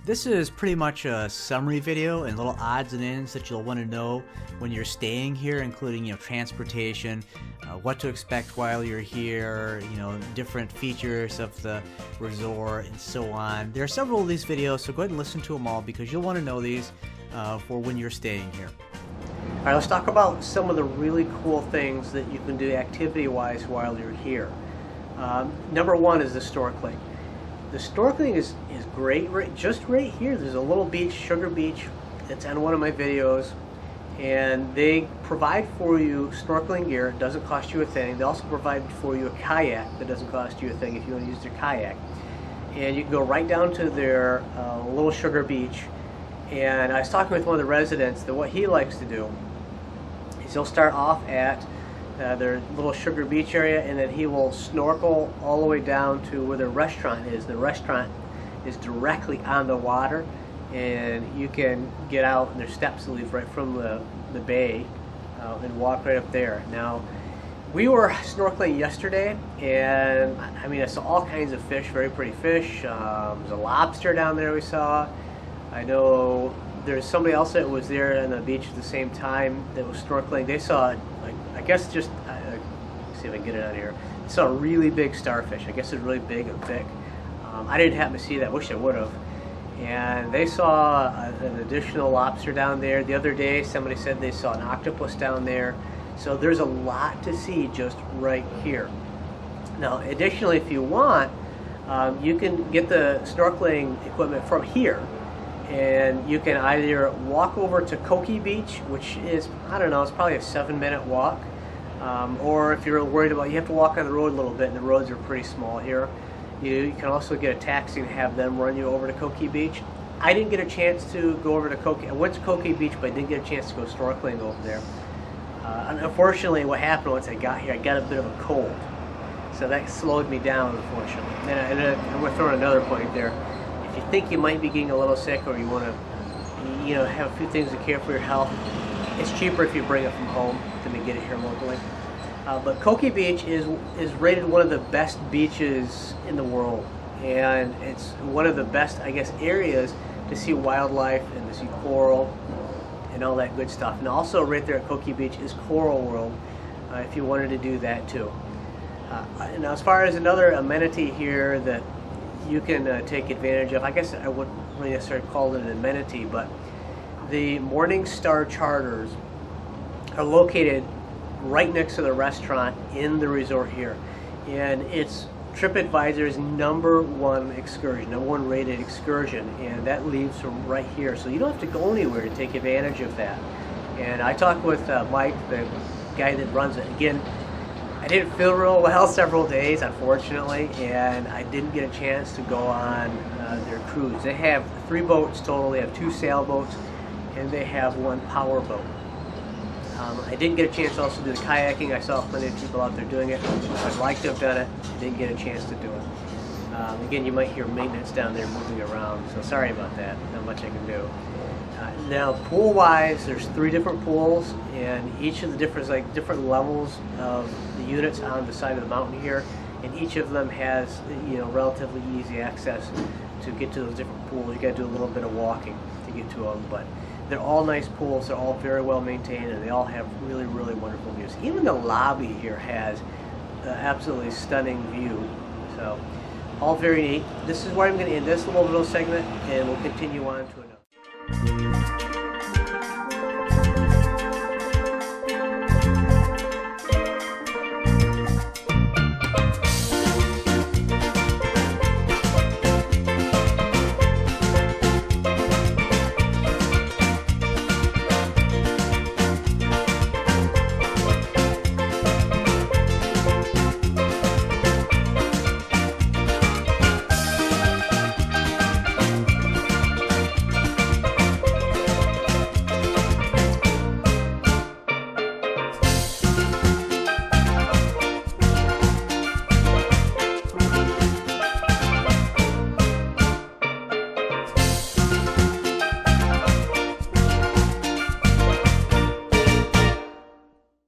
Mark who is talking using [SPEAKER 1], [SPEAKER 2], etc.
[SPEAKER 1] This is pretty much a summary video and little odds and ends that you'll want to know when you're staying here, including transportation, what to expect while you're here, different features of the resort and so on. There are several of these videos, so go ahead and listen to them all because you'll want to know these for when you're staying here.
[SPEAKER 2] All right, let's talk about some of the really cool things that you can do activity-wise while you're here. Number one is the snorkeling. The snorkeling is great, just right here. There's a little beach, Sugar Beach, it's on one of my videos, and they provide for you snorkeling gear. It doesn't cost you a thing. They also provide for you a kayak that doesn't cost you a thing if you want to use their kayak. And you can go right down to their little Sugar Beach. And I was talking with one of the residents that what he likes to do is he'll start off at their little Sugar Beach area, and then he will snorkel all the way down to where the restaurant is. The restaurant is directly on the water, and you can get out, and there's steps that lead right from the bay and walk right up there. Now, we were snorkeling yesterday, and I mean, I saw all kinds of fish, very pretty fish. There's a lobster down there we saw. I know there's somebody else that was there on the beach at the same time that was snorkeling. They saw, I guess just, let's see if I can get it out of here. They saw a really big starfish. I guess it's really big and thick. I didn't happen to see that. Wish I would have. And they saw an additional lobster down there. The other day, somebody said they saw an octopus down there. So there's a lot to see just right here. Now, additionally, if you want, you can get the snorkeling equipment from here. And you can either walk over to Koki Beach, which is, I don't know, it's probably a 7-minute walk. Or if you're worried about, you have to walk on the road a little bit, and the roads are pretty small here. You can also get a taxi and have them run you over to Koki Beach. I didn't get a chance to go over to Koki. I went to Koki Beach, but I didn't get a chance to go snorkeling over there. Unfortunately, what happened once I got here, I got a bit of a cold. So that slowed me down, unfortunately. And I'm going to throw in another point there. If you think you might be getting a little sick, or you want to, have a few things to care for your health, it's cheaper if you bring it from home than to get it here locally. But Koki Beach is rated one of the best beaches in the world, and it's one of the best, I guess, areas to see wildlife and to see coral and all that good stuff. And also right there at Koki Beach is Coral World, if you wanted to do that too. Now, as far as another amenity here that you can take advantage of, I guess I wouldn't really necessarily call it an amenity, but the Morning Star charters are located right next to the restaurant in the resort here, and it's TripAdvisor's #1 excursion, #1 rated excursion, and that leaves from right here, so you don't have to go anywhere to take advantage of that. And I talked with Mike, the guy that runs it. Again, I didn't feel real well several days, unfortunately, and I didn't get a chance to go on their cruise. They have 3 boats total. They have 2 sailboats, and they have 1 power boat. I didn't get a chance to also do the kayaking. I saw plenty of people out there doing it. I'd like to have done it. I didn't get a chance to do it. Again, you might hear maintenance down there moving around, so sorry about that. Not much I can do. Now, pool-wise, there's 3 different pools, and each of the different levels of the units on the side of the mountain here, and each of them has relatively easy access to get to those different pools. You got to do a little bit of walking to get to them, but they're all nice pools. They're all very well maintained, and they all have really, really wonderful views. Even the lobby here has an absolutely stunning view. So, all very neat. This is where I'm going to end this little segment, and we'll continue on to another.